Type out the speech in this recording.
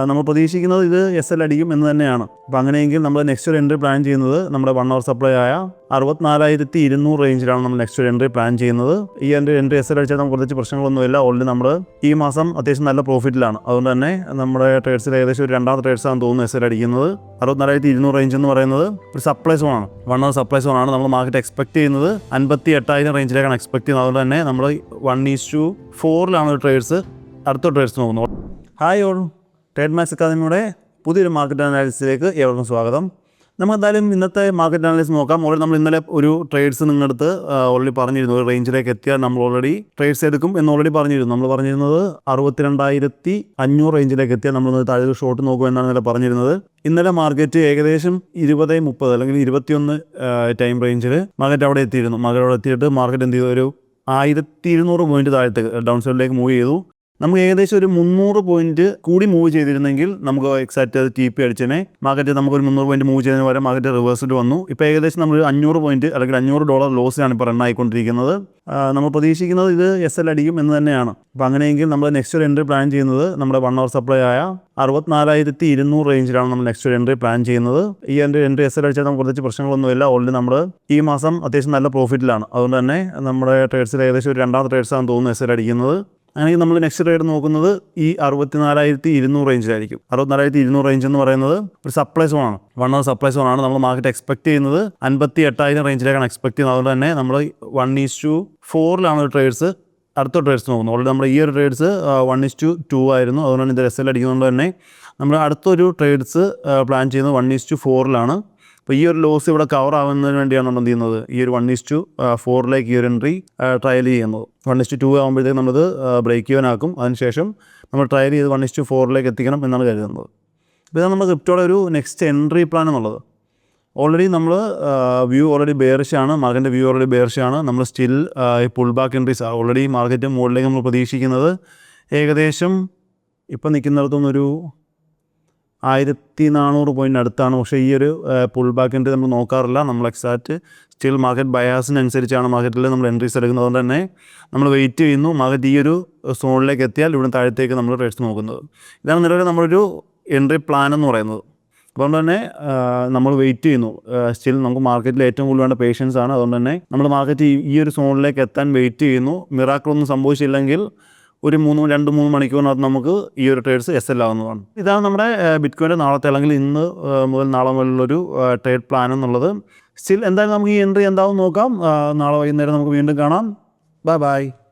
നമ്മൾ പ്രതീക്ഷിക്കുന്നത് ഇത് എസ് എൽ അടിക്കും എന്ന് തന്നെയാണ്. അപ്പോൾ അങ്ങനെയെങ്കിൽ നമ്മൾ നെക്സ്റ്റ് ഒരു എൻട്രി പ്ലാൻ ചെയ്യുന്നത് നമ്മുടെ 1 hour സപ്ലൈ ആയ 64,200 റേഞ്ചിലാണ് നമ്മൾ നെക്സ്റ്റ് ഒരു എൻട്രി പ്ലാൻ ചെയ്യുന്നത്. ഈ എൻട്രി എസ് എൽ അടിച്ചാൽ നമുക്ക് പ്രത്യേകിച്ച് പ്രശ്നങ്ങളൊന്നുമില്ല. ഓൾറെഡി നമ്മൾ ഈ മാസം അത്യാവശ്യം നല്ല പ്രോഫിറ്റിലാണ്. അതുകൊണ്ട് തന്നെ നമ്മുടെ ട്രേഡ്സിൽ ഏകദേശം ഒരു രണ്ടാമത്തെ ട്രേഡ്സാണെന്ന് തോന്നുന്നു എസ് എൽ അടിക്കുന്നത്. 64,200 റേഞ്ച് എന്ന് പറയുന്നത് ഒരു സപ്ലൈ സോണാണ്. 1 hour സപ്ലൈ സോണാണ്. നമ്മൾ മാർക്കറ്റ് എക്സ്പെക്ട് ചെയ്യുന്നത് 58,000 റേഞ്ചിലേക്കാണ് എക്സ്പെക്ട് ചെയ്യുന്നത്. അതുകൊണ്ട് തന്നെ നമ്മൾ 1:4 ട്രേഡ്സ് അടുത്ത ട്രേഡ്സ് നോക്കുന്നത്. ഹായ് ഓൾ, ട്രേഡ് മാക്സ് അക്കാദമിയുടെ പുതിയൊരു മാർക്കറ്റ് അനാലിസിസിലേക്ക് ഏവർക്കും സ്വാഗതം. നമുക്കെന്തായാലും ഇന്നത്തെ മാർക്കറ്റ് അനാലിസിസ് നോക്കാം. ഓൾറെഡി നമ്മൾ ഇന്നലെ ഒരു ട്രേഡ്സ് നിങ്ങളടുത്ത് ഓൾറെഡി പറഞ്ഞിരുന്നു. ഒരു റേഞ്ചിലേക്ക് എത്തിയാൽ നമ്മൾ ഓൾറെഡി ട്രേഡ്സ് എടുക്കും എന്ന് ഓൾറെഡി പറഞ്ഞിരുന്നു. നമ്മൾ പറഞ്ഞിരുന്നത് 62,500 റേഞ്ചിലേക്ക് എത്തിയാൽ നമ്മൾ താഴെ ഷോട്ട് നോക്കും എന്നാണ് ഇന്നലെ പറഞ്ഞിരുന്നത്. ഇന്നലെ മാർക്കറ്റ് ഏകദേശം 20:30 അല്ലെങ്കിൽ 21 ടൈം റേഞ്ചിൽ മാർക്കറ്റ് അവിടെ എത്തിയിരുന്നു. മാർക്കറ്റ് അവിടെ എത്തിയിട്ട് മാർക്കറ്റ് എന്ത് ചെയ്തു, ഒരു 1,200 പോയിന്റ് താഴത്തേക്ക് ഡൗൺ സൈഡിലേക്ക് മൂവ് ചെയ്തു. നമുക്ക് ഏകദേശം ഒരു 300 പോയിന്റ് കൂടി മൂവ് ചെയ്തിരുന്നെങ്കിൽ നമുക്ക് എക്സാക്റ്റ് അത് TP അടിച്ചതിനെ മാർക്കറ്റ് നമുക്കൊരു 300 പോയിന്റ് മൂവ് ചെയ്യുന്നതിന് വരെ മാർക്കറ്റ് റിവേഴ്സിൽ വന്നു. ഇപ്പോൾ ഏകദേശം നമ്മൾ 500 പോയിന്റ് അല്ലെങ്കിൽ $500 ലോസിലാണ് ഇപ്പോൾ റൺ ആയിക്കൊണ്ടിരിക്കുന്നത്. നമ്മൾ പ്രതീക്ഷിക്കുന്നത് ഇത് എസ് എൽ അടിക്കും എന്ന് തന്നെയാണ്. അപ്പോൾ അങ്ങനെയെങ്കിൽ നമ്മൾ നെക്സ്റ്റ് ഒരു എൻട്രി പ്ലാൻ ചെയ്യുന്നത് നമ്മുടെ 1 hour സപ്ലൈ ആയ 64,200 റേഞ്ചിലാണ് നമ്മൾ നെക്സ്റ്റ് ഒരു എൻട്രി പ്ലാൻ ചെയ്യുന്നത്. ഈ എൻട്രി എസ് എൽ അടിച്ചാൽ നമുക്ക് പ്രത്യേകിച്ച് പ്രശ്നങ്ങളൊന്നുമില്ല. ഓൾറെഡി നമ്മൾ ഈ മാസം അത്യാവശ്യം നല്ല പ്രോഫിറ്റിലാണ്. അതുകൊണ്ട് തന്നെ നമ്മുടെ ട്രേഡ്സിൽ ഏകദേശം ഒരു രണ്ടാമത്തെ ട്രേഡ്സാണെന്ന് തോന്നുന്നു എസ് എൽ അടിക്കുന്നത്. അങ്ങനെ നമ്മൾ നെക്സ്റ്റ് ട്രേഡ് നോക്കുന്നത് ഈ 64,200 റേഞ്ചിലായിരിക്കും. 64,200 റേഞ്ച് എന്ന് പറയുന്നത് ഒരു സപ്ലൈ സോണാണ്. 1 hour സപ്ലൈ സോണാണ്. നമ്മൾ മാർക്കറ്റ് എക്സ്പെക്ട് ചെയ്യുന്നത് 58,000 റേഞ്ചിലേക്കാണ് എക്സ്പെക്ട് ചെയ്യുന്നത്. അതുകൊണ്ട് തന്നെ നമ്മൾ 1:4 ട്രേഡ്സ് അടുത്ത ട്രേഡ്സ് നോക്കുന്നത്. ഓൾറെഡി നമ്മൾ ഈ ഒരു ട്രേഡ്സ് 1:2 ആയിരുന്നു. അതുകൊണ്ടാണ് ഇത് എസ് എൽ അടിക്കുന്നതുകൊണ്ട് തന്നെ നമ്മൾ അടുത്തൊരു ട്രേഡ്സ് പ്ലാൻ ചെയ്യുന്നത് 1:4. അപ്പോൾ ഈ ഒരു ലോസ് ഇവിടെ കവർ ആവുന്നതിന് വേണ്ടിയാണ് നമ്മൾ എന്ത് ചെയ്യുന്നത്, ഈ ഒരു 1:4 ഈ ഒരു എൻട്രി ട്രയൽ ചെയ്യുന്നത്. 1:2 ആകുമ്പോഴത്തേക്ക് നമ്മളത് ബ്രേക്ക് ഈവൻ ആക്കും. അതിനുശേഷം നമ്മൾ ട്രയൽ ചെയ്ത് 1:4 എത്തിക്കണം എന്നാണ് കരുതുന്നത്. അപ്പോൾ ഇതാണ് നമ്മുടെ ക്രിപ്റ്റോയുടെ ഒരു നെക്സ്റ്റ് എൻട്രി പ്ലാൻ എന്നുള്ളത്. ഓൾറെഡി നമ്മൾ വ്യൂ ഓൾറെഡി ബെയറിഷാണ്. മാർക്കറ്റിൻ്റെ വ്യൂ ഓൾറെഡി ബെയറിഷാണ്. നമ്മൾ still pull back entries already market മുകളിലേക്ക് നമ്മൾ പ്രതീക്ഷിക്കുന്നത് ഏകദേശം ഇപ്പം നിൽക്കുന്നിടത്തുനിന്നൊരു 1,400 പോയിൻ്റ് അടുത്താണ്. പക്ഷേ ഈ ഒരു പുൾ ബാക്ക് എൻട്രി നമ്മൾ നോക്കാറില്ല. നമ്മൾ എക്സാക്റ്റ് സ്റ്റിൽ മാർക്കറ്റ് ബയാസിനനുസരിച്ചാണ് മാർക്കറ്റിൽ നമ്മൾ എൻട്രീസ് എടുക്കുന്നത്. അതുകൊണ്ട് തന്നെ നമ്മൾ വെയിറ്റ് ചെയ്യുന്നു. മാർക്കറ്റ് ഈ ഒരു സോണിലേക്ക് എത്തിയാൽ ഇവിടെ താഴത്തേക്ക് നമ്മൾ ട്രേഡ്സ് നോക്കുന്നത്. ഇതാണ് നിലവിൽ നമ്മളൊരു എൻട്രി പ്ലാൻ എന്ന് പറയുന്നത്. അതുകൊണ്ട് തന്നെ നമ്മൾ വെയിറ്റ് ചെയ്യുന്നു. സ്റ്റിൽ നമുക്ക് മാർക്കറ്റിൽ ഏറ്റവും കൂടുതൽ വേണ്ട പേഷ്യൻസ് ആണ്. അതുകൊണ്ട് തന്നെ നമ്മൾ മാർക്കറ്റ് ഈ ഒരു സോണിലേക്ക് എത്താൻ വെയിറ്റ് ചെയ്യുന്നു. മിറാക്കിളൊന്നും സംഭവിച്ചില്ലെങ്കിൽ ഒരു 2-3 മണിക്കൂറിനകത്ത് നമുക്ക് ഈ ഒരു ട്രേഡ്സ് എസ് എൽ ആവുന്നതാണ്. ഇതാണ് നമ്മുടെ ബിറ്റ്കോയിൻ്റെ നാളത്തെ അല്ലെങ്കിൽ ഇന്ന് മുതൽ നാളെ മുതലുള്ളൊരു ട്രേഡ് പ്ലാൻ എന്നുള്ളത്. സ്റ്റിൽ എന്തായാലും നമുക്ക് ഈ എൻട്രി എന്താവും നോക്കാം. നാളെ വൈകുന്നേരം നമുക്ക് വീണ്ടും കാണാം. ബൈ.